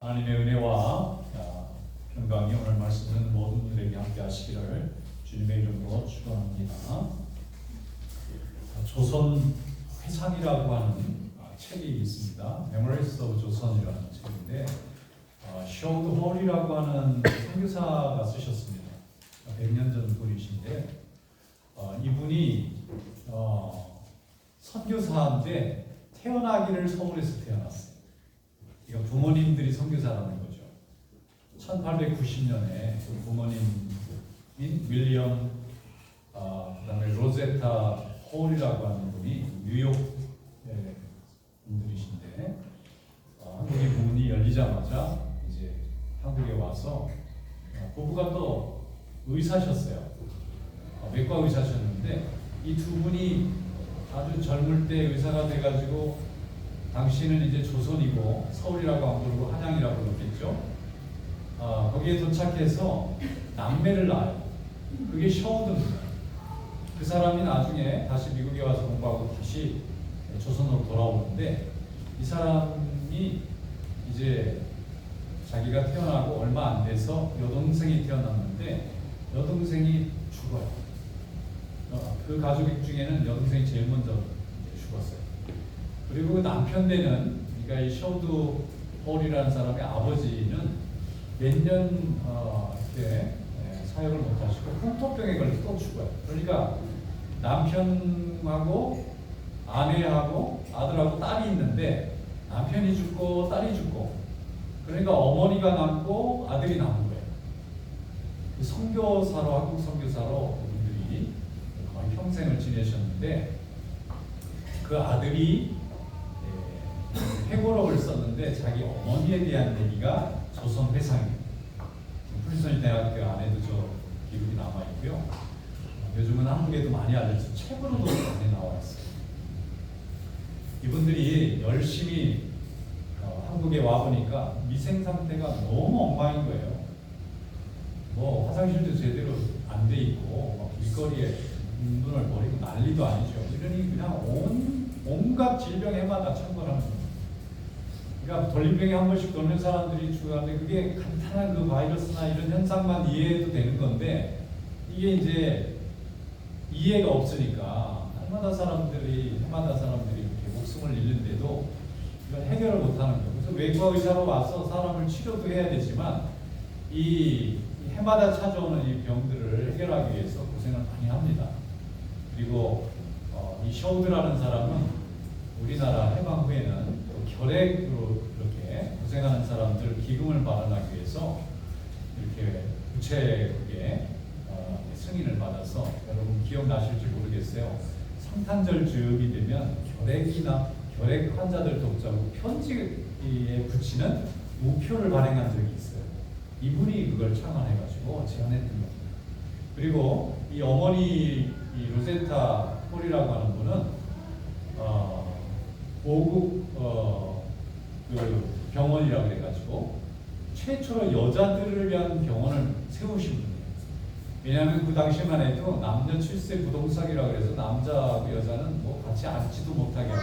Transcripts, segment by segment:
하나님의 은혜와 평강이 오늘 말씀 듣는 모든 분들에게 함께 하시기를 주님의 이름으로 축원합니다. 조선 회상이라고 하는 책이 있습니다. Memories of 조선이라는 책인데 셔우드 홀이라고 하는 선교사가 쓰셨습니다. 100년 전 분이신데 이분이 선교사인데 태어나기를 서울에서 태어났어요. 그러니까 부모님들이 선교사라는 거죠. 1890년에 부모님인 윌리엄 그다음에 로제타 홀이라고 하는 분이 뉴욕 분들이신데 한국의 문이 열리자마자 이제 한국에 와서 부부가 또 의사셨어요. 외과 의사셨는데 이 두 분이 아주 젊을 때 의사가 돼가지고 당시는 이제 조선이고 서울이라고 안 부르고 한양이라고 그랬겠죠. 거기에 도착해서 남매를 낳아요. 그게 셔우드입니다. 그 사람이 나중에 다시 미국에 와서 공부하고 다시 조선으로 돌아오는데 이 사람이 이제 자기가 태어나고 얼마 안 돼서 여동생이 태어났는데 여동생이 죽어요. 그 가족 중에는 여동생이 제일 먼저 죽었어요. 그리고 남편 되는 그러니까 이 셔우드 홀이라는 사람의 아버지는 몇 년 이렇게 사역을 못 하시고 풍토병에 걸려서 또 죽어요. 그러니까 남편하고 아내하고 아들하고 딸이 있는데 남편이 죽고 딸이 죽고 그러니까 어머니가 남고 아들이 남은 거예요. 선교사로 한국 선교사로 그분들이 거의 평생을 지내셨는데 그 아들이 회고록을 썼는데 자기 어머니에 대한 얘기가 조선 회상이에요. 프린스턴 대학교 안에도 저 기록이 남아 있고요. 요즘은 한국에도 많이 알려져 책으로도 많이 나와 있어요. 이분들이 열심히 한국에 와 보니까 미생 상태가 너무 엉망인 거예요. 뭐 화장실도 제대로 안 돼 있고 막 길거리에 눈을 버리고 난리도 아니죠. 이러니 그냥 온갖 질병 해마다 참관하는 거예요. 그러니까 돌림병에 한 번씩 도는 사람들이 죽었는데 그게 간단한 그 바이러스나 이런 현상만 이해해도 되는 건데 이게 이제 이해가 없으니까 해마다 사람들이 이렇게 목숨을 잃는데도 이걸 해결을 못하는 거예요. 그래서 외과 의사로 와서 사람을 치료도 해야 되지만 이 해마다 찾아오는 이 병들을 해결하기 위해서 고생을 많이 합니다. 그리고 이 셔우드라는 사람은 우리나라 해방 후에는 결핵으로 이렇게 고생하는 사람들 기금을 마련하기 위해서 이렇게 구체국에 승인을 받아서 여러분 기억나실지 모르겠어요. 성탄절 즈음이 되면 결핵 환자들 돕자고 편지에 붙이는 우표를 발행한 적이 있어요. 이분이 그걸 창안해가지고 제안했던 겁니다. 그리고 이 어머니 이 로제타 홀이라고 하는 분은 고국 그 병원이라고 해가지고 최초로 여자들을 위한 병원을 세우신 분이에요. 왜냐하면 그 당시만 해도 남녀 7세 부동산이라고 해서 남자하고 여자는 뭐 같이 앉지도 못하게 하고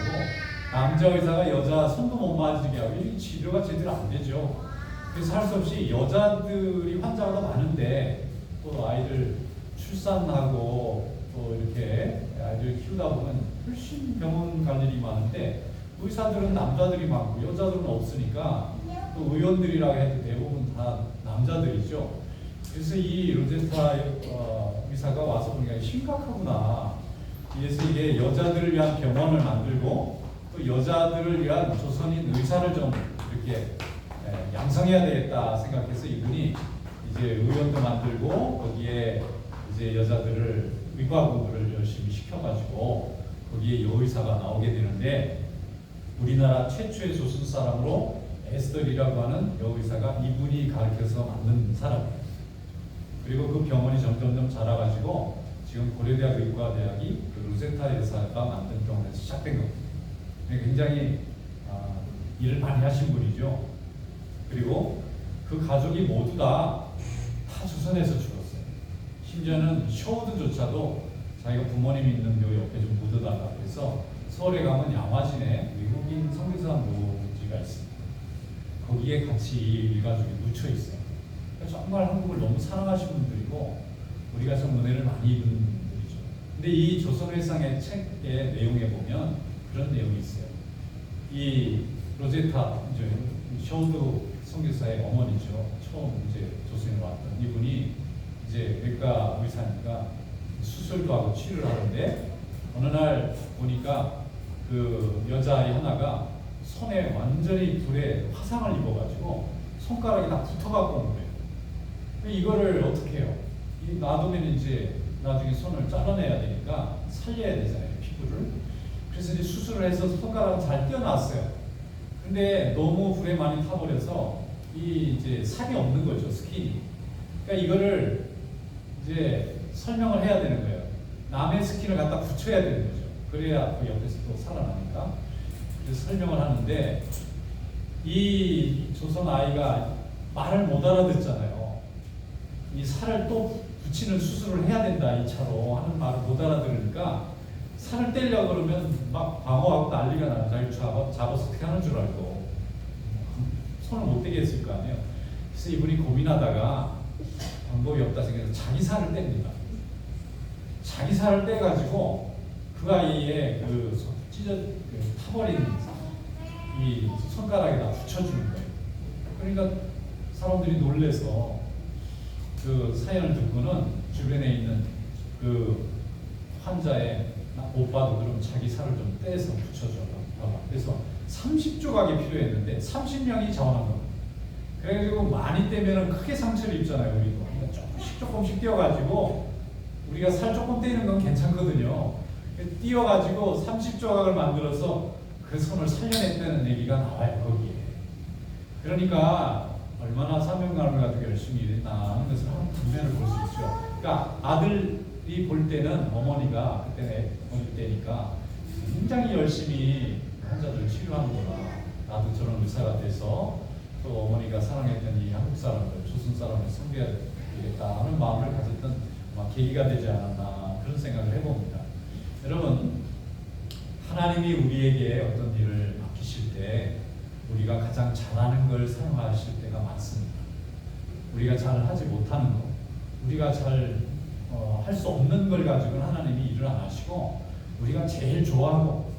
남자 의사가 여자 손도 못 맞게 하고 이 치료가 제대로 안 되죠. 그래서 할 수 없이 여자들이 환자가 더 많은데 또 아이를 출산하고 또 이렇게 아이들 키우다 보면 훨씬 병원 갈 일이 많은데 의사들은 남자들이 많고 여자들은 없으니까 또 의원들이라고 해도 대부분 다 남자들이죠. 그래서 이 로제타 의사가 와서 보니까 심각하구나. 그래서 이게 여자들을 위한 병원을 만들고 또 여자들을 위한 조선인 의사를 좀 이렇게 양성해야 되겠다 생각해서 이분이 이제 의원도 만들고 거기에 이제 여자들을 의과 공부를 열심히 시켜가지고 거기에 여의사가 나오게 되는데 우리나라 최초의 조선 사람으로 에스더리라고 하는 여의사가 이분이 가르쳐서 만든 사람이에요. 그리고 그 병원이 점점점 자라가지고 지금 고려대학 의과대학이 그 로제타 여사가 만든 병원에서 시작된 겁니다. 굉장히 일을 많이 하신 분이죠. 그리고 그 가족이 모두 다 조선에서 죽었어요. 심지어는 셔우드조차도 자기가 부모님이 있는 요 옆에 좀 묻어달라고 해서 서울에 가면 양화진에 외국인 선교사 묘지가 있습니다. 거기에 같이 일가족이 묻혀 있어요. 그러니까 정말 한국을 너무 사랑하시는 분들이고 우리가 좀 은혜를 많이 입은 분들이죠. 근데 이 조선회상의 책의 내용에 보면 그런 내용이 있어요. 이 로제타 이제 쇼드 선교사의 어머니죠. 처음 이제 조선에 왔던 이분이 이제 외과 의사니까 수술도 하고 치료를 하는데 어느 날 보니까 그 여자아이 하나가 손에 완전히 불에 화상을 입어가지고 손가락이 다 붙어갖고 온 거예요. 이거를 어떻게 해요? 놔두면 이제 나중에 손을 잘라내야 되니까 살려야 되잖아요, 피부를. 그래서 이제 수술을 해서 손가락을 잘 떼어놨어요. 근데 너무 불에 많이 타버려서 이 이제 살이 없는 거죠, 스킨이. 그러니까 이거를 이제 설명을 해야 되는 거예요. 남의 스킨을 갖다 붙여야 되는 거죠. 그래야 그 옆에서 또 살아나니까. 그래서 설명을 하는데 이 조선 아이가 말을 못 알아듣잖아요. 이 살을 또 붙이는 수술을 해야 된다 2차로 하는 말을 못 알아들으니까 살을 떼려고 그러면 막 방어하고 난리가 나요. 자기 잡아서 어떻게 하는 줄 알고 손을 못 떼게 했을 거 아니에요. 그래서 이분이 고민하다가 방법이 없다 생각해서 자기 살을 뗍니다. 자기 살을 떼가지고 그 아이의 타버린 이 손가락에다 붙여주는 거예요. 그러니까 사람들이 놀래서 그 사연을 듣고는 주변에 있는 그 환자의 오빠도 그럼 자기 살을 좀 떼서 붙여줘라. 그래서 30조각이 필요했는데 30명이 자원한 겁니다. 그래가지고 많이 떼면은 크게 상처를 입잖아요, 우리도. 그러니까 조금씩 떼어가지고 우리가 살 조금 떼는 건 괜찮거든요. 띄어가지고 30조각을 만들어서 그 손을 살려냈다는 얘기가 나와요, 거기에. 그러니까 얼마나 사명감을 가지고 열심히 일했나 하는 것을 한 분면을 볼 수 있죠. 그러니까 아들이 볼 때는 어머니가 그때는 어릴 때니까 굉장히 열심히 환자들 치료하는구나. 나도 저런 의사가 돼서 또 어머니가 사랑했던 이 한국 사람들, 조선 사람을 섬겨야 되겠다 하는 마음을 가졌던 계기가 되지 않았나 그런 생각을 해봅니다. 여러분, 하나님이 우리에게 어떤 일을 맡기실 때 우리가 가장 잘하는 걸 사용하실 때가 많습니다. 우리가 잘 하지 못하는 것, 우리가 잘 할 수 없는 걸 가지고는 하나님이 일을 안 하시고 우리가 제일 좋아하고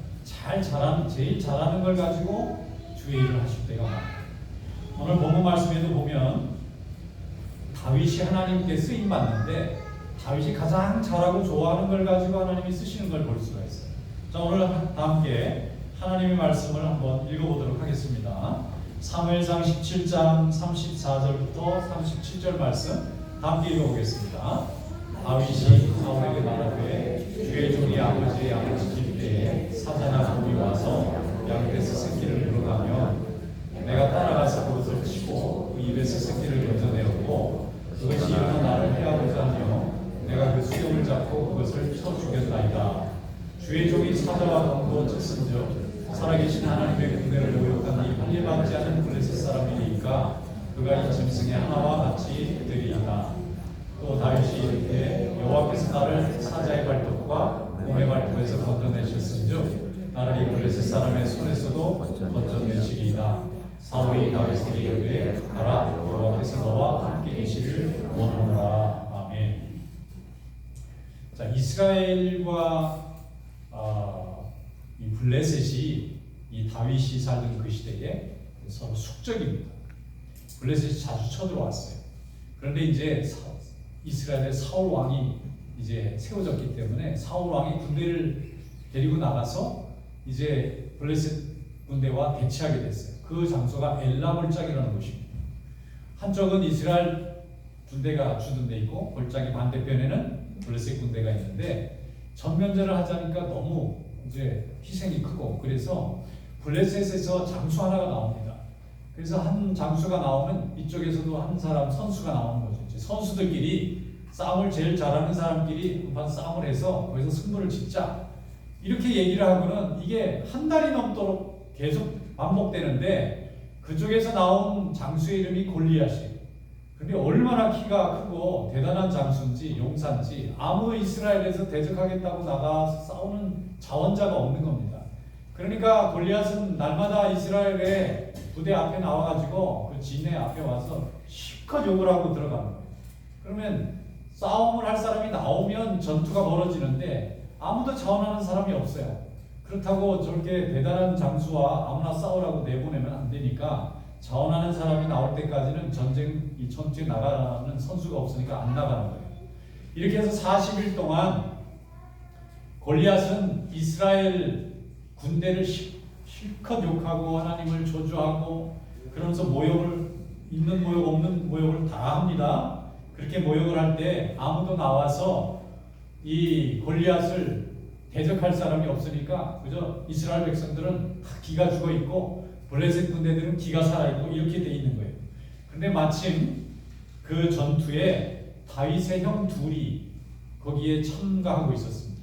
제일 잘하는 걸 가지고 주의 일을 하실 때가 많아요. 오늘 본문 말씀에도 보면 다윗이 하나님께 쓰임 받는데 다윗이 가장 잘하고 좋아하는 걸 가지고 하나님이 쓰시는 걸 볼 수가 있어요. 자, 오늘 다 함께 하나님의 말씀을 한번 읽어보도록 하겠습니다. 사무엘상 17장 34절부터 37절 말씀 다 함께 읽어보겠습니다. 다윗이 사울에게 말하되 주의 종이 아버지의 양을 지킬 때에 사자나 곰이 와서 양에서 새끼를 물어가며 내가 따라가서 그것을 치고 그 입에서 새끼를 건져내었고 그것이 일어나 나를 해하고자 하며 내가 그 수염을 잡고 그것을 쳐 죽였나이다. 주의 종이 사자와 곰도 쳤은즉 살아계신 하나님의 군대를 모욕한 이 할례받지 않은 블레셋 사람이니까 그가 이 짐승의 하나와 같이 되리이다. 또 다윗이 이르되 여호와께서 나를 사자의 발톱과 곰의 발톱에서 건져내셨은즉 나를 이 블레셋 사람의 손에서도 건져내시리이다. 사울이 다윗에게 이르되 가라, 여호와께서 너와 함께 계시를 원하노라. 아멘. 자, 이스라엘과 이 블레셋이 이 다윗이 살던 그 시대에 서로 숙적입니다. 블레셋이 자주 쳐들어왔어요. 그런데 이제 이스라엘의 사울 왕이 이제 세워졌기 때문에 사울 왕이 군대를 데리고 나가서 이제 블레셋 군대와 대치하게 됐어요. 그 장소가 엘라 골짜기라는 곳입니다. 한쪽은 이스라엘 군대가 주둔돼 있고 골짜기 반대편에는 블레셋 군대가 있는데 전면전을 하자니까 너무 이제 희생이 크고 그래서 블레셋에서 장수 하나가 나옵니다. 그래서 한 장수가 나오면 이쪽에서도 한 사람 선수가 나오는 거죠. 이제 선수들끼리 싸움을 제일 잘하는 사람끼리 한판 싸움을 해서 거기서 승부를 짓자 이렇게 얘기를 하고는 이게 한 달이 넘도록 계속 반복되는데 그쪽에서 나온 장수의 이름이 골리앗이에요. 근데 얼마나 키가 크고 대단한 장수인지 용사인지 아무 이스라엘에서 대적하겠다고 나가서 싸우는 자원자가 없는 겁니다. 그러니까 골리앗은 날마다 이스라엘의 부대 앞에 나와가지고 그 진의 앞에 와서 실컷 욕을 하고 들어가는 거예요. 그러면 싸움을 할 사람이 나오면 전투가 벌어지는데 아무도 자원하는 사람이 없어요. 그렇다고 저렇게 대단한 장수와 아무나 싸우라고 내보내면 안 되니까 자원하는 사람이 나올 때까지는 이 전투에 나가는 선수가 없으니까 안 나가는 거예요. 이렇게 해서 40일 동안 골리앗은 이스라엘 군대를 실컷 욕하고 하나님을 저주하고 그러면서 모욕을 있는 모욕 없는 모욕을 다 합니다. 그렇게 모욕을 할 때 아무도 나와서 이 골리앗을 대적할 사람이 없으니까 그저 이스라엘 백성들은 다 기가 죽어 있고 블레셋 군대들은 기가 살아 있고 이렇게 돼 있는 거예요. 그런데 마침 그 전투에 다윗의 형 둘이 거기에 참가하고 있었습니다.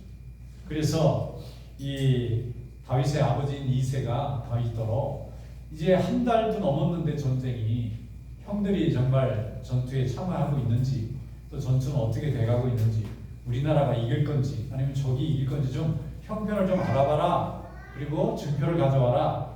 그래서 이 다윗의 아버지인 이새가 다윗더러 이제 한 달도 넘었는데 전쟁이 형들이 정말 전투에 참가하고 있는지 또 전투는 어떻게 돼가고 있는지 우리나라가 이길 건지 아니면 적이 이길 건지 좀 형편을 좀 알아봐라. 그리고 증표를 가져와라.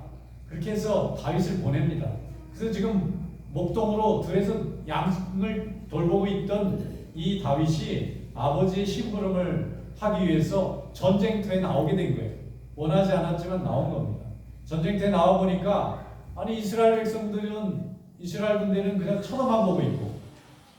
그렇게 해서 다윗을 보냅니다. 그래서 지금 목동으로 들에서 양을 돌보고 있던 이 다윗이 아버지의 심부름을 하기 위해서 전쟁터에 나오게 된 거예요. 원하지 않았지만 나온 겁니다. 전쟁터에 나와 보니까 아니 이스라엘 백성들은 이스라엘 군대는 그냥 쳐다만 보고 있고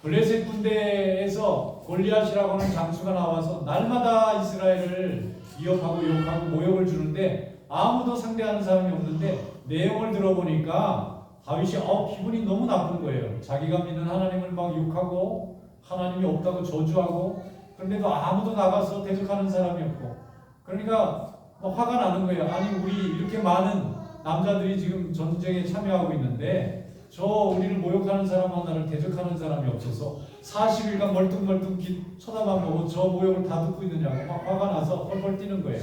블레셋 군대에서 골리앗이라고 하는 장수가 나와서 날마다 이스라엘을 위협하고 욕하고 모욕을 주는데 아무도 상대하는 사람이 없는데 내용을 들어보니까 다윗이 기분이 너무 나쁜 거예요. 자기가 믿는 하나님을 막 욕하고 하나님이 없다고 저주하고 그런데도 아무도 나가서 대적하는 사람이 없고 그러니까 화가 나는 거예요. 아니 우리 이렇게 많은 남자들이 지금 전쟁에 참여하고 있는데 저 우리를 모욕하는 사람 하나를 대적하는 사람이 없어서 40일간 멀뚱멀뚱 쳐다만 보고 저 모욕을 다 듣고 있느냐고 막 화가 나서 펄펄 뛰는 거예요.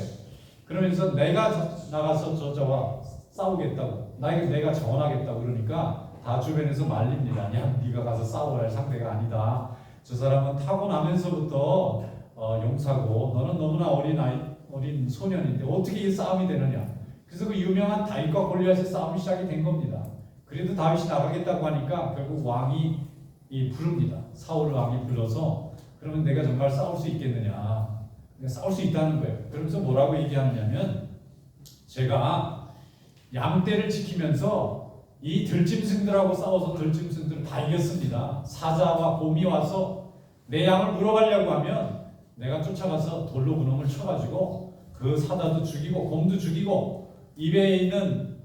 그러면서 내가 나가서 저와 싸우겠다고 내가 자원하겠다고 그러니까 다 주변에서 말립니다. 야 네가 가서 싸워야 할 상대가 아니다. 저 사람은 타고나면서부터 용사고 너는 너무나 어린 소년인데 어떻게 이 싸움이 되느냐. 그래서 그 유명한 다윗과 골리앗의 싸움이 시작이 된 겁니다. 그래도 다윗이 나가겠다고 하니까 결국 왕이 부릅니다. 사울 왕이 불러서 그러면 내가 정말 싸울 수 있겠느냐. 싸울 수 있다는 거예요. 그러면서 뭐라고 얘기하느냐면 제가 양떼를 지키면서 이 들짐승들하고 싸워서 들짐승들을 다 이겼습니다. 사자와 곰이 와서 내 양을 물어가려고 하면 내가 쫓아가서 돌로 그놈을 쳐가지고 그 사자도 죽이고 곰도 죽이고 입에 있는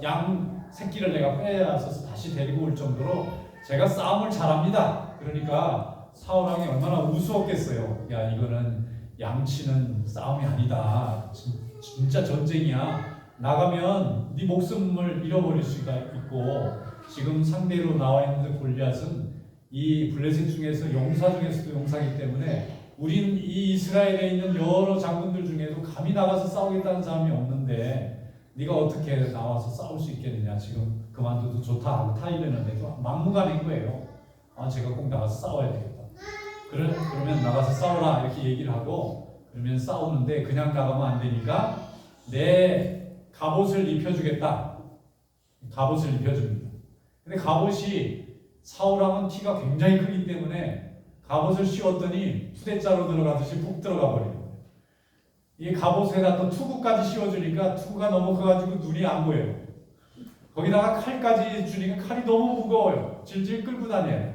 양 새끼를 내가 빼앗아서 다시 데리고 올 정도로 제가 싸움을 잘합니다. 그러니까 사울 왕이 얼마나 우스웠겠어요. 야 이거는 양치는 싸움이 아니다. 진짜 전쟁이야. 나가면 네 목숨을 잃어버릴 수가 있고 지금 상대로 나와 있는 골리앗은 이 블레셋 중에서 용사 중에서도 용사이기 때문에 우린 이 이스라엘에 있는 여러 장군들 중에도 감히 나가서 싸우겠다는 사람이 없는데 네가 어떻게 나와서 싸울 수 있겠느냐. 지금 그만둬도 좋다 하고 타이르는데도 막무가내인 거예요. 제가 꼭 나가서 싸워야 되겠다. 그러면 나가서 싸워라 이렇게 얘기를 하고 그러면 싸우는데 그냥 나가면 안 되니까 내 갑옷을 입혀주겠다. 갑옷을 입혀줍니다. 근데 갑옷이 사울왕은 키가 굉장히 크기 때문에 갑옷을 씌웠더니 푸대자로 들어가듯이 푹 들어가 버려요. 이 갑옷에다 또 투구까지 씌워주니까 투구가 너무 커가지고 눈이 안 보여요. 거기다가 칼까지 주니까 칼이 너무 무거워요. 질질 끌고 다녀요.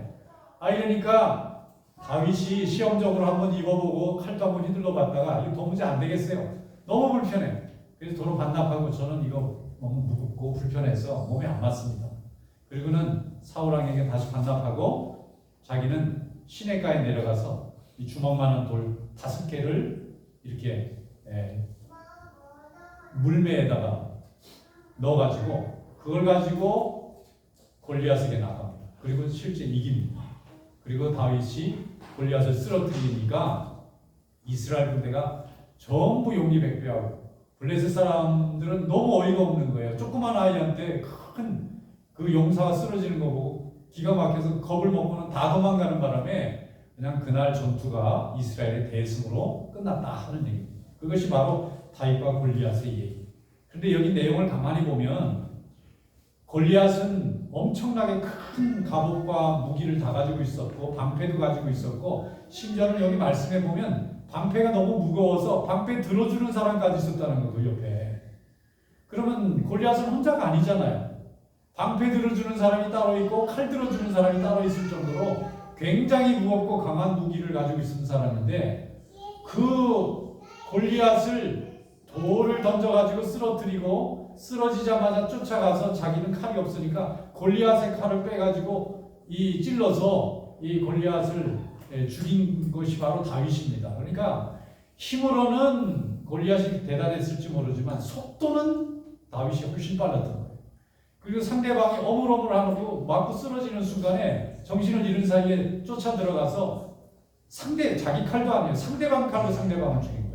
이러니까 다윗이 시험적으로 한번 입어보고 칼도 한번 휘둘러 봤다가 이거 도무지 안 되겠어요. 너무 불편해. 그래서 도로 반납하고 저는 이거 너무 무겁고 불편해서 몸에 안 맞습니다. 그리고는 사울왕에게 다시 반납하고 자기는 시내가에 내려가서 이 주먹만한 돌 5개를 이렇게 물매에다가 넣어가지고 그걸 가지고 골리앗에게 나갑니다. 그리고 실제 이깁니다. 그리고 다윗이 골리앗을 쓰러뜨리니까 이스라엘 군대가 전부 용기백배하고 블레셋 사람들은 너무 어이가 없는 거예요. 조그만 아이한테 큰 그 용사가 쓰러지는 거 보고 기가 막혀서 겁을 먹고는 다 도망가는 바람에 그냥 그날 전투가 이스라엘의 대승으로 끝났다 하는 얘기입니다. 그것이 바로 다윗과 골리앗의 얘기. 근데 여기 내용을 가만히 보면 골리앗은 엄청나게 큰 갑옷과 무기를 다 가지고 있었고 방패도 가지고 있었고 심지어는 여기 말씀해 보면 방패가 너무 무거워서 방패 들어주는 사람까지 있었다는 거, 그 옆에. 그러면 골리앗은 혼자가 아니잖아요. 방패 들어주는 사람이 따로 있고 칼 들어주는 사람이 따로 있을 정도로 굉장히 무겁고 강한 무기를 가지고 있는 사람인데 그 골리앗을 돌을 던져가지고 쓰러뜨리고 쓰러지자마자 쫓아가서 자기는 칼이 없으니까 골리앗의 칼을 빼가지고 찔러서 이 골리앗을 죽인 것이 바로 다윗입니다. 그러니까 힘으로는 골리앗이 대단했을지 모르지만 속도는 다윗이 훨씬 빨랐던 거예요. 그리고 상대방이 어물어물하고 맞고 쓰러지는 순간에 정신을 잃은 사이에 쫓아 들어가서 자기 칼도 아니에요. 상대방 칼로 상대방을 죽인 거예요.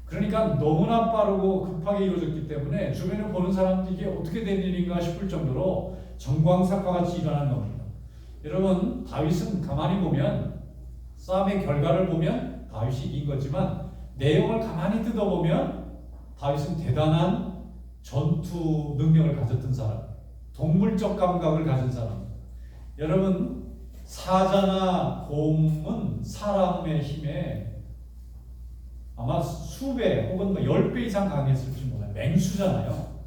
그러니까 너무나 빠르고 급하게 이루어졌기 때문에 주변을 보는 사람들이 이게 어떻게 된 일인가 싶을 정도로 정광석과 같이 일어난 겁니다. 여러분, 다윗은 가만히 보면 싸움의 결과를 보면 다윗이 이긴 거지만 내용을 가만히 뜯어보면 다윗은 대단한 전투 능력을 가졌던 사람, 동물적 감각을 가진 사람. 여러분, 사자나 곰은 사람의 힘에 아마 수배 혹은 10배 이상 강했을지 몰라요. 맹수잖아요.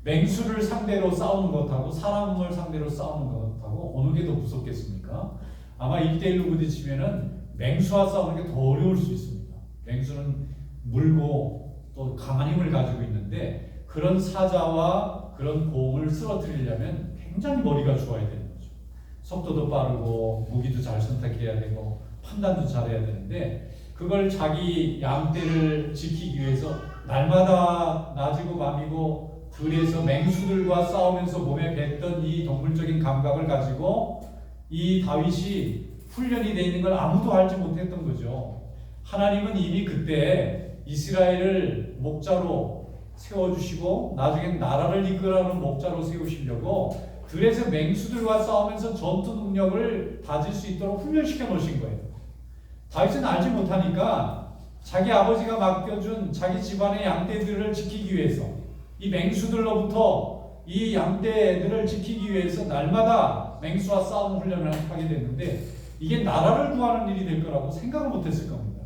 맹수를 상대로 싸우는 것하고 사람을 상대로 싸우는 것하고 어느 게 더 무섭겠습니까? 아마 1대1로 부딪히면은 맹수와 싸우는 게 더 어려울 수 있습니다. 맹수는 물고 또 강한 힘을 가지고 있는데 그런 사자와 그런 곰을 쓰러뜨리려면 굉장히 머리가 좋아야 되는 거죠. 속도도 빠르고 무기도 잘 선택해야 되고 판단도 잘해야 되는데 그걸 자기 양떼를 지키기 위해서 날마다 낮이고 밤이고 들에서 맹수들과 싸우면서 몸에 뱉던 이 동물적인 감각을 가지고 이 다윗이 훈련이 되어 있는 걸 아무도 알지 못했던 거죠. 하나님은 이미 그때 이스라엘을 목자로 세워주시고 나중엔 나라를 이끌어가는 목자로 세우시려고 들에서 맹수들과 싸우면서 전투 능력을 다질 수 있도록 훈련시켜 놓으신 거예요. 다윗은 알지 못하니까 자기 아버지가 맡겨준 자기 집안의 양떼들을 지키기 위해서 이 맹수들로부터 이 양떼들을 지키기 위해서 날마다 맹수와 싸움 훈련을 하게 됐는데 이게 나라를 구하는 일이 될 거라고 생각을 못했을 겁니다.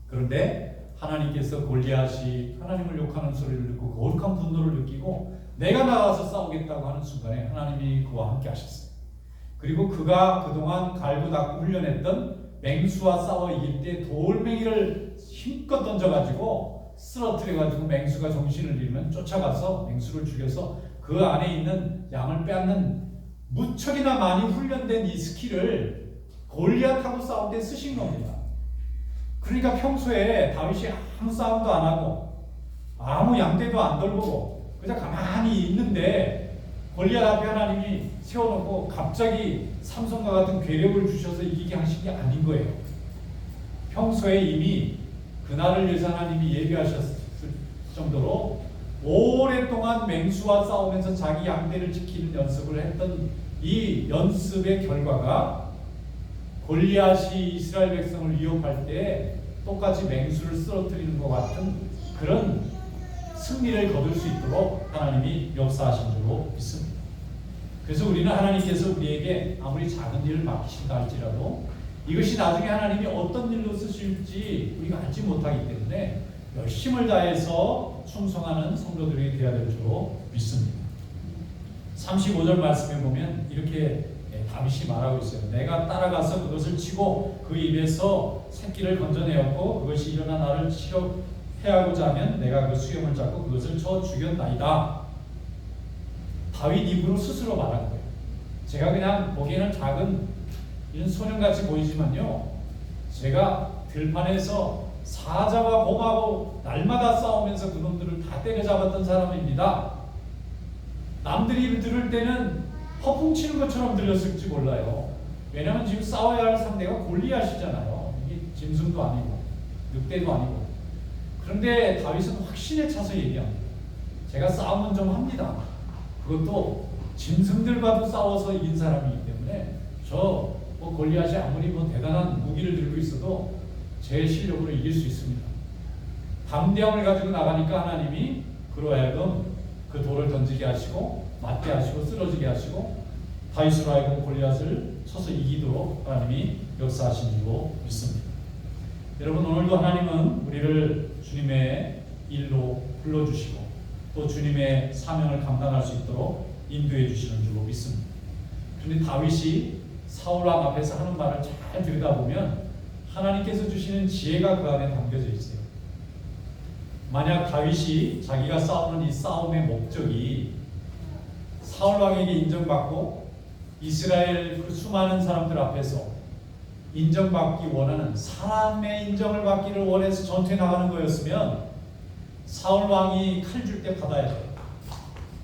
그런데 하나님께서 골리앗이 하나님을 욕하는 소리를 듣고 거룩한 분노를 느끼고 내가 나가서 싸우겠다고 하는 순간에 하나님이 그와 함께 하셨어요. 그리고 그가 그동안 갈고 닦고 훈련했던 맹수와 싸워 이길 때 돌멩이를 힘껏 던져가지고 쓰러뜨려가지고 맹수가 정신을 잃으면 쫓아가서 맹수를 죽여서 그 안에 있는 양을 빼앗는 무척이나 많이 훈련된 이 스킬을 골리앗하고 싸울 때 쓰신 겁니다. 그러니까 평소에 다윗이 아무 싸움도 안 하고 아무 양떼도 안 돌보고 그냥 가만히 있는데 골리앗 앞에 하나님이 세워놓고 갑자기 삼손과 같은 괴력을 주셔서 이기게 하신 게 아닌 거예요. 평소에 이미 그날을 위해서 하나님이 예비하셨을 정도로 오랫동안 맹수와 싸우면서 자기 양떼를 지키는 연습을 했던 이 연습의 결과가 골리앗이 이스라엘 백성을 위협할 때 똑같이 맹수를 쓰러뜨리는 것 같은 그런 승리를 거둘 수 있도록 하나님이 역사하신 줄로 믿습니다. 그래서 우리는 하나님께서 우리에게 아무리 작은 일을 맡기신다 할지라도 이것이 나중에 하나님이 어떤 일로 쓰실지 우리가 알지 못하기 때문에 열심을 다해서 충성하는 성도들이 되어야 될 줄로 믿습니다. 35절 말씀에 보면 이렇게 다윗이 말하고 있어요. 내가 따라가서 그것을 치고 그 입에서 새끼를 건져내었고 그것이 일어나 나를 치려 해하고자 하면 내가 그 수염을 잡고 그것을 쳐 죽였나이다. 다윗 입으로 스스로 말한 거예요. 제가 그냥 보기에는 작은 이런 소년같이 보이지만요, 제가 들판에서 사자와 곰하고 날마다 싸우면서 그놈들을 다 때려잡았던 사람입니다. 남들이 들을 때는 허풍치는 것처럼 들렸을지 몰라요. 왜냐하면 지금 싸워야 할 상대가 골리앗이잖아요. 이게 짐승도 아니고 늑대도 아니고. 그런데 다윗은 확신에 차서 얘기합니다. 제가 싸움은 좀 합니다. 그것도 짐승들과도 싸워서 이긴 사람이기 때문에 골리앗이 아무리 대단한 무기를 들고 있어도 제 실력으로 이길 수 있습니다. 담대함을 가지고 나가니까 하나님이 그로 하여금 그 돌을 던지게 하시고 맞게 하시고 쓰러지게 하시고 다윗으로 하여금 골리앗을 쳐서 이기도록 하나님이 역사하신 줄로 믿습니다. 여러분, 오늘도 하나님은 우리를 주님의 일로 불러주시고 또 주님의 사명을 감당할 수 있도록 인도해 주시는 줄로 믿습니다. 그런데 다윗이 사울왕 앞에서 하는 말을 잘 들여다보면 하나님께서 주시는 지혜가 그 안에 담겨져 있어요. 만약 다윗이 자기가 싸우는 이 싸움의 목적이 사울왕에게 인정받고 이스라엘 그 수많은 사람들 앞에서 인정받기 원하는, 사람의 인정을 받기를 원해서 전투에 나가는 거였으면 사울왕이 칼 줄 때 받아야 돼요.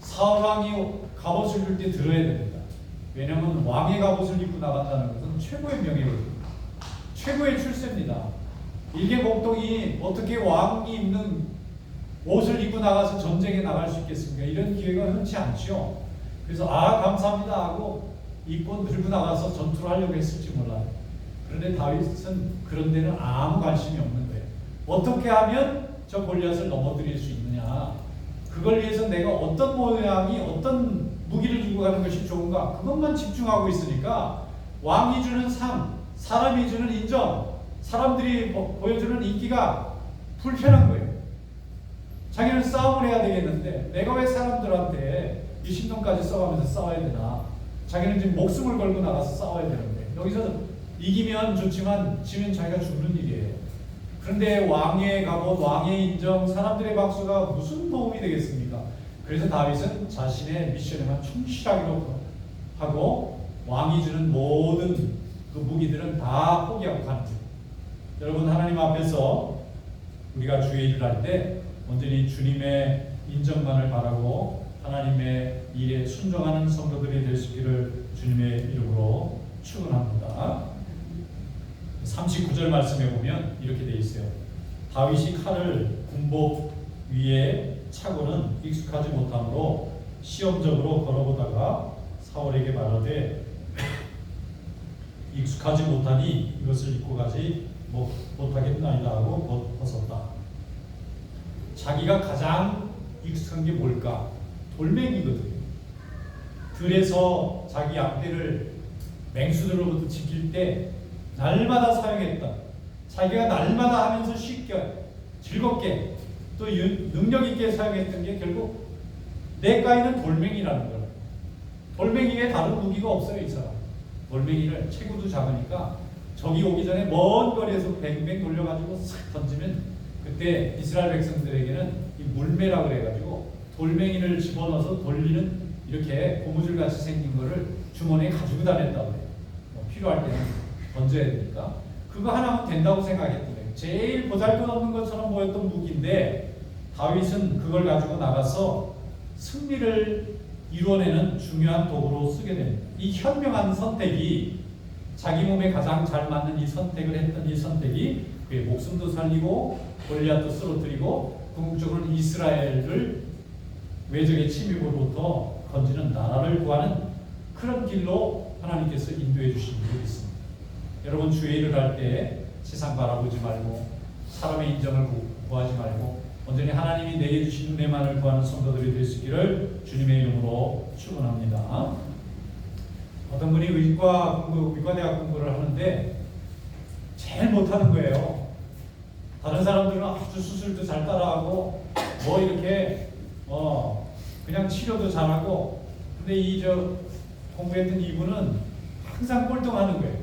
사울왕이 갑옷을 줄 때 들어야 됩니다. 왜냐하면 왕의 갑옷을 입고 나간다는 것은 최고의 명예거든요. 최고의 출세입니다. 일개복동이 어떻게 왕이 입는 옷을 입고 나가서 전쟁에 나갈 수 있겠습니까? 이런 기회가 흔치 않죠. 그래서 감사합니다 하고 입고 들고 나가서 전투를 하려고 했을지 몰라요. 그런데 다윗은 그런 데는 아무 관심이 없는 거예요. 어떻게 하면 저 골리앗을 넘어뜨릴 수 있느냐, 그걸 위해서 내가 어떤 모양이 어떤 무기를 들고 가는 것이 좋은가, 그것만 집중하고 있으니까 왕이 주는 상, 사람이 주는 인정, 사람들이 보여주는 인기가 불편한 거예요. 자기는 싸움을 해야 되겠는데 내가 왜 사람들한테 이 신경까지 써가면서 싸워야 되나. 자기는 지금 목숨을 걸고 나가서 싸워야 되는데 여기서 이기면 좋지만 지면 자기가 죽는 일이에요. 그런데 왕의 갑옷, 왕의 인정, 사람들의 박수가 무슨 도움이 되겠습니까? 그래서 다윗은 자신의 미션에만 충실하기로 하고 왕이 주는 모든 그 무기들은 다 포기하고 가는 중. 여러분, 하나님 앞에서 우리가 주의 일을 할 때 온전히 주님의 인정만을 바라고 하나님의 일에 순종하는 성도들이 될 수 있기를 주님의 이름으로 축원합니다. 39절 말씀에 보면 이렇게 되어 있어요. 다윗이 칼을 군복 위에 차고는 익숙하지 못하므로 시험적으로 걸어보다가 사울에게 말하되 익숙하지 못하니 이것을 입고 가지 못하겠나이다 하고 벗었다. 자기가 가장 익숙한 게 뭘까? 돌멩이거든요. 들에서 자기 양떼를 맹수들로부터 지킬 때 날마다 사용했다. 자기가 날마다 하면서 쉽게 즐겁게 또 능력 있게 사용했던 게 결국 내가에는 돌멩이라는 거예요. 돌멩이에 다른 무기가 없어요. 이 사람 돌멩이를, 체구도 작으니까 적이 오기 전에 먼 거리에서 뱅뱅 돌려가지고 싹 던지면 그때 이스라엘 백성들에게는 이 물매라 그래가지고 돌멩이를 집어넣어서 돌리는 이렇게 고무줄 같이 생긴 거를 주머니에 가지고 다녔다고 해요. 필요할 때는 던져야 되니까 그거 하나면 된다고 생각했던 거예요. 제일 보잘것없는 것처럼 보였던 무기인데 다윗은 그걸 가지고 나가서 승리를 이루어내는 중요한 도구로 쓰게 됩니다. 이 현명한 선택이, 자기 몸에 가장 잘 맞는 이 선택을 했던 이 선택이 그의 목숨도 살리고 골리앗도 쓰러뜨리고 궁극적으로는 이스라엘을 외적의 침입으로부터 건지는 나라를 구하는 그런 길로 하나님께서 인도해 주신 줄로 믿습니다. 여러분, 주의 일을 할 때 세상 바라보지 말고 사람의 인정을 구하지 말고 온전히 하나님이 내게 주신 은혜만을 구하는 성도들이 될 수 있기를 주님의 이름으로 축원합니다. 어떤 분이 의과대학 공부를 하는데 제일 못하는 거예요. 다른 사람들은 아주 수술도 잘 따라하고 뭐 이렇게 그냥 치료도 잘하고, 근데 공부했던 이분은 항상 꼴등하는 거예요.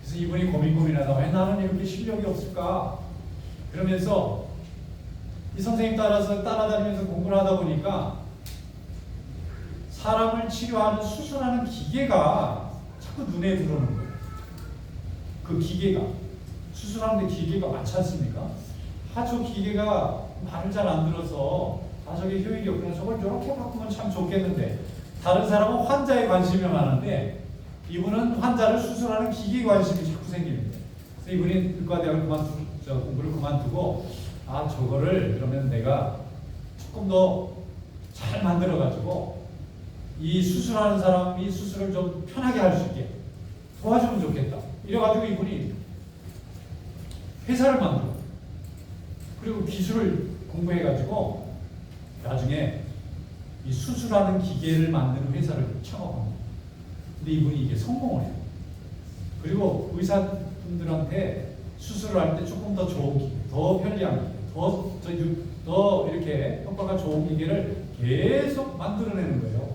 그래서 이분이 고민하다 왜 나는 이렇게 실력이 없을까? 그러면서 이 선생님 따라다니면서 공부를 하다 보니까 사람을 치료하는 수술하는 기계가 자꾸 눈에 들어오는 거예요. 그 기계가, 수술하는데 기계가 많지 않습니까? 저 기계가 말을 잘 안 들어서 저게 효율이 없구나, 저걸 저렇게 바꾸면 참 좋겠는데, 다른 사람은 환자에 관심이 많은데 이분은 환자를 수술하는 기계에 관심이 자꾸 생기는 거예요. 그래서 이분이 의과대학을 공부를 그만두고 저거를 그러면 내가 조금 더 잘 만들어가지고 이 수술하는 사람이 수술을 좀 편하게 할 수 있게 도와주면 좋겠다. 이래가지고 이분이 회사를 만들고 그리고 기술을 공부해가지고 나중에 이 수술하는 기계를 만드는 회사를 창업합니다. 근데 이분이 이게 성공을 해요. 그리고 의사분들한테 수술을 할 때 조금 더 좋은 기계, 더 편리한 기계, 더 이렇게 효과가 좋은 기계를 계속 만들어내는 거예요.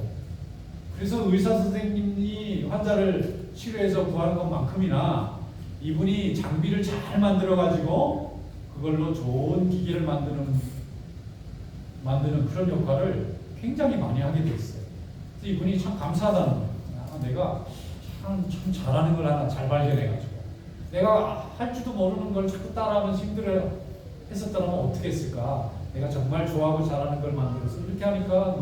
그래서 의사 선생님이 환자를 치료해서 구하는 것만큼이나 이분이 장비를 잘 만들어가지고 그걸로 좋은 기계를 만드는 그런 역할을 굉장히 많이 하게 됐어요. 그래서 이분이 참 감사하다는 거예요. 내가 참 잘하는 걸 하나 잘 발견해가지고 내가 할 줄도 모르는 걸 자꾸 따라하면서 힘들어 했었더라면 어떻게 했을까? 내가 정말 좋아하고 잘하는 걸 만들어서 이렇게 하니까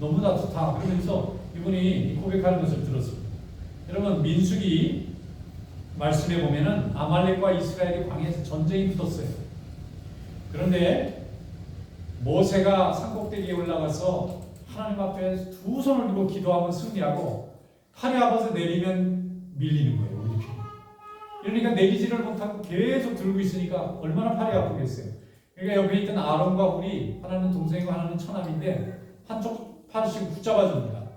너무나 좋다. 그러면서 이분이 고백하는 것을 들었습니다. 여러분, 민수기 말씀에 보면은 아말렉과 이스라엘이 광야에서 전쟁이 붙었어요. 그런데 모세가 산꼭대기에 올라가서 하나님 앞에 두 손을 들고 기도하면 승리하고 팔이 아파서 내리면 밀리는 거예요. 우리 편. 그러니까 내리지를 못하고 계속 들고 있으니까 얼마나 팔이 아프겠어요. 그러니까 옆에 있던 아론과 훌이, 하나는 동생이고 하나는 처남인데 한쪽 팔씩 붙잡아줍니다.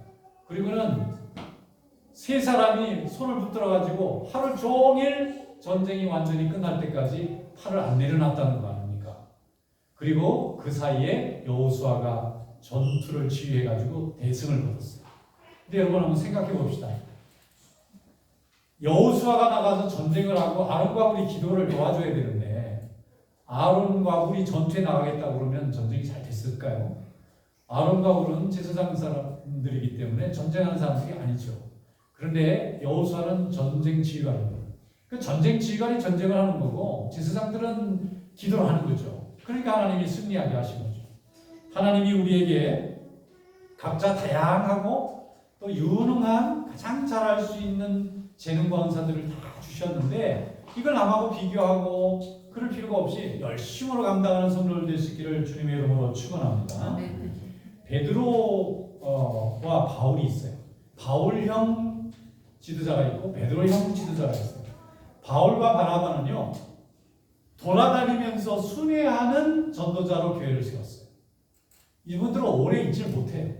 그리고는 세 사람이 손을 붙들어 가지고 하루 종일 전쟁이 완전히 끝날 때까지 팔을 안 내려놨다는 거 아닙니까? 그리고 그 사이에 여호수아가 전투를 지휘해 가지고 대승을 거뒀어요. 근데 여러분 한번 생각해 봅시다. 여호수아가 나가서 전쟁을 하고 아론과 훌이 기도를 도와줘야 되는데 아론과 훌이 전투에 나가겠다고 그러면 전쟁이 잘 됐을까요? 아론과 훌은 제사장 사람들이기 때문에 전쟁하는 사람들이 아니죠. 그런데 여호수아는 전쟁 지휘관입니다. 그 전쟁 지휘관이 전쟁을 하는 거고 제사장들은 기도를 하는 거죠. 그러니까 하나님이 승리하게 하신 거죠. 하나님이 우리에게 각자 다양하고 또 유능한 가장 잘할 수 있는 재능과 은사들을 다 주셨는데 이걸 남하고 비교하고 그럴 필요가 없이 열심으로 감당하는 성도들 될 수 있기를 주님의 이름으로 축원합니다. 베드로와 바울이 있어요. 바울형 지도자가 있고 베드로형 지도자가 있어요. 바울과 바나바는요 돌아다니면서 순회하는 전도자로 교회를 세웠어요. 이분들은 오래 있질 못해요.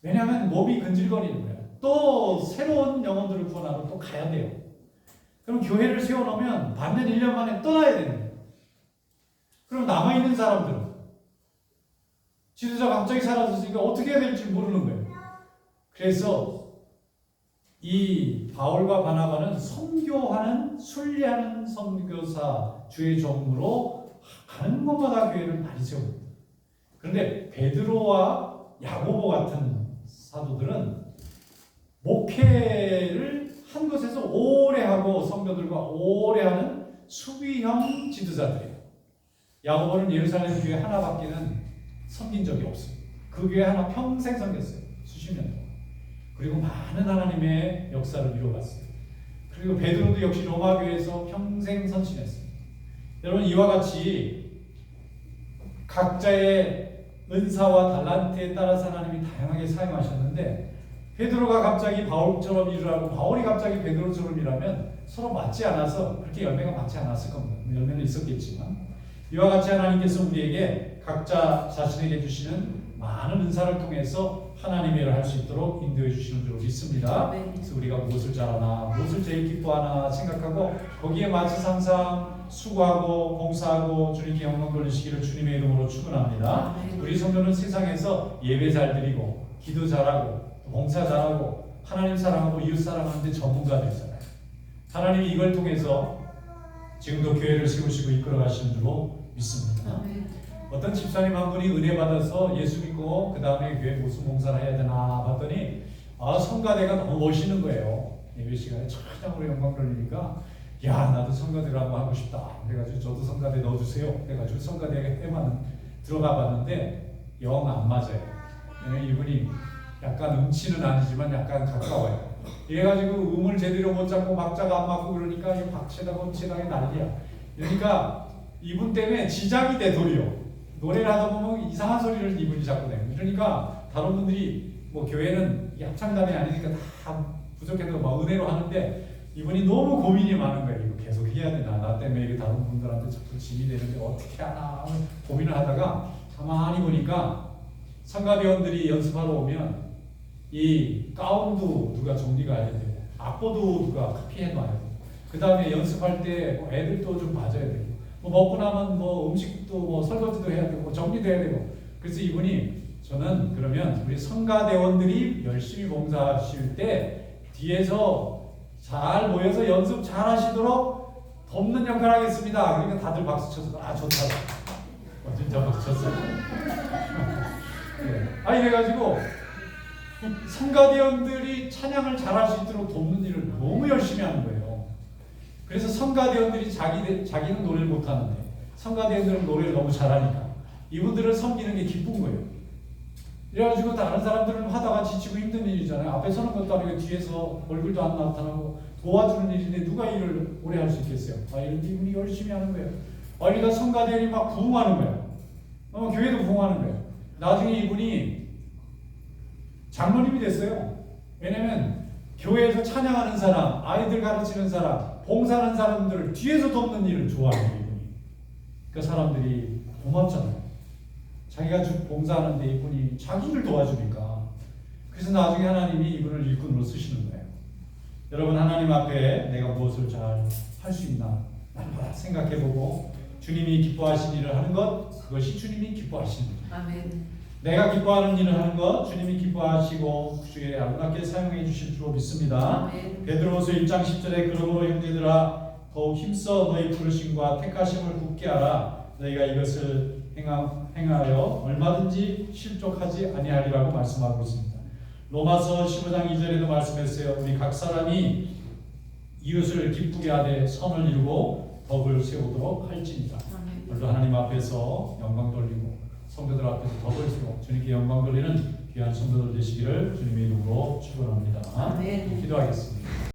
왜냐하면 몸이 근질거리는 거예요. 또 새로운 영혼들을 구원하러 또 가야 돼요. 그럼 교회를 세워놓으면 반년 1년 만에 떠나야 되는 거예요. 그럼 남아있는 사람들은 지도자가 갑자기 사라졌으니까 어떻게 해야 될지 모르는 거예요. 그래서 이 바울과 바나바는 선교하는 순례하는 선교사 주의 종으로 가는 곳마다 교회를 많이 세웁니다. 그런데 베드로와 야고보 같은 사도들은 목회를 한 곳에서 오래 하고 성도들과 오래 하는 수비형 지도자들이에요. 야고보는 예루살렘 교회 하나밖에는 섬긴 적이 없습니다. 그 교회 하나 평생 섬겼어요. 수십 년 동안. 그리고 많은 하나님의 역사를 이루어갔어요. 그리고 베드로도 역시 로마 교회에서 평생 선신했습니다. 여러분 이와 같이 각자의 은사와 달란트에 따라서 하나님이 다양하게 사용하셨는데 베드로가 갑자기 바울처럼 일을 하고 바울이 갑자기 베드로처럼 일하면 서로 맞지 않아서 그렇게 열매가 많지 않았을 겁니다. 열매는 있었겠지만 이와 같이 하나님께서 우리에게 각자 자신에게 주시는 많은 은사를 통해서 하나님의 일을 할 수 있도록 인도해 주시는 줄 믿습니다. 그래서 우리가 무엇을 잘하나 무엇을 제일 기뻐하나 생각하고 거기에 맞춰서 항상 수고하고 봉사하고 주님께 영광 돌리시기를 주님의 이름으로 축원합니다. 우리 성도는 세상에서 예배 잘 드리고 기도 잘하고 봉사 잘하고 하나님 사랑하고 이웃 사랑하는 데 전문가 되잖아요. 하나님이 이걸 통해서 지금도 교회를 세우시고 이끌어 가시는 줄로 믿습니다. 어떤 집사님 한 분이 은혜 받아서 예수 믿고 그 다음에 교회 무슨 봉사를 해야 되나 봤더니 성가대가 너무 멋있는 거예요. 예배 시간에 찬양으로 영광 돌리니까 야 나도 성가대를 한번 하고 싶다. 그래가지고 저도 성가대 넣어주세요. 그래가지고 성가대에 들어가 봤는데 영 안 맞아요. 이분이 약간 음치는 아니지만 약간 가까워요. 이래가지고 음을 제대로 못 잡고 박자가 안 맞고 그러니까 이 박치다가 음치다가 난리야. 그러니까 이분 때문에 지장이 돼 도리어. 노래를 하다 보면 이상한 소리를 이분이 자꾸 내요. 그러니까 다른 분들이 뭐 교회는 합창단이 아니니까 다 부족해도 막 은혜로 하는데 이분이 너무 고민이 많은 거예요. 이거 계속 해야 되나? 나 때문에 이게 다른 분들한테 자꾸 짐이 되는데 어떻게 하나 고민을 하다가 가만히 보니까 성가대원들이 연습하러 오면 이 가운도 누가 정리가 해야 되고 악보도 누가 카피해 놔야 되고 그 다음에 연습할 때 애들도 좀 봐줘야 되고 먹고 나면 음식도 설거지도 해야 되고 정리도 해야 되고 그래서 이분이 저는 그러면 우리 성가대원들이 열심히 봉사하실 때 뒤에서 잘 모여서 연습 잘 하시도록 돕는 역할을 하겠습니다. 그러니까 다들 박수 쳐서 좋다. 진짜 박수 쳤어요. 네. 이래가지고 성가대원들이 찬양을 잘할 수 있도록 돕는 일을 너무 열심히 하는 거예요. 그래서 성가대원들이 자기는 노래를 못하는데 성가대원들은 노래를 너무 잘하니까 이분들을 섬기는 게 기쁜 거예요. 그래가지고 다른 사람들은 하다가 지치고 힘든 일이잖아요. 앞에 서는 것도 아니고 뒤에서 얼굴도 안 나타나고 도와주는 일인데 누가 일을 오래 할 수 있겠어요? 이런 이분이 열심히 하는 거예요. 그러니까 성가대원이 막 부흥하는 거예요. 교회도 부흥하는 거예요. 나중에 이분이 장로님이 됐어요. 왜냐면 교회에서 찬양하는 사람, 아이들 가르치는 사람, 봉사하는 사람들을 뒤에서 돕는 일을 좋아해요. 이분이. 그러니까 사람들이 고맙잖아요. 자기가 봉사하는데 이분이 자기를 도와주니까. 그래서 나중에 하나님이 이분을 일꾼으로 쓰시는 거예요. 여러분 하나님 앞에 내가 무엇을 잘 할 수 있나 날마다 생각해보고 주님이 기뻐하신 일을 하는 것 그것이 주님이 기뻐하시는 것. 아멘. 내가 기뻐하는 일을 하는 것 주님이 기뻐하시고 주의 아름답게 사용해 주실 줄로 믿습니다. 아멘. 베드로후서 1장 10절에 그러므로 형제들아 더욱 힘써 너희 부르심과 택하심을 굳게 하라. 너희가 이것을 행하여 얼마든지 실족하지 아니하리라고 말씀하고 있습니다. 로마서 15장 2절에도 말씀했어요. 우리 각 사람이 이웃을 기쁘게 하되 선을 이루고 덕을 세우도록 할지니라. 오늘도 하나님 앞에서 영광 돌리고 성도들 앞에서 덕을 세우고 주님께 영광 돌리는 귀한 성도들 되시기를 주님의 이름으로 축원합니다. 아멘. 기도하겠습니다.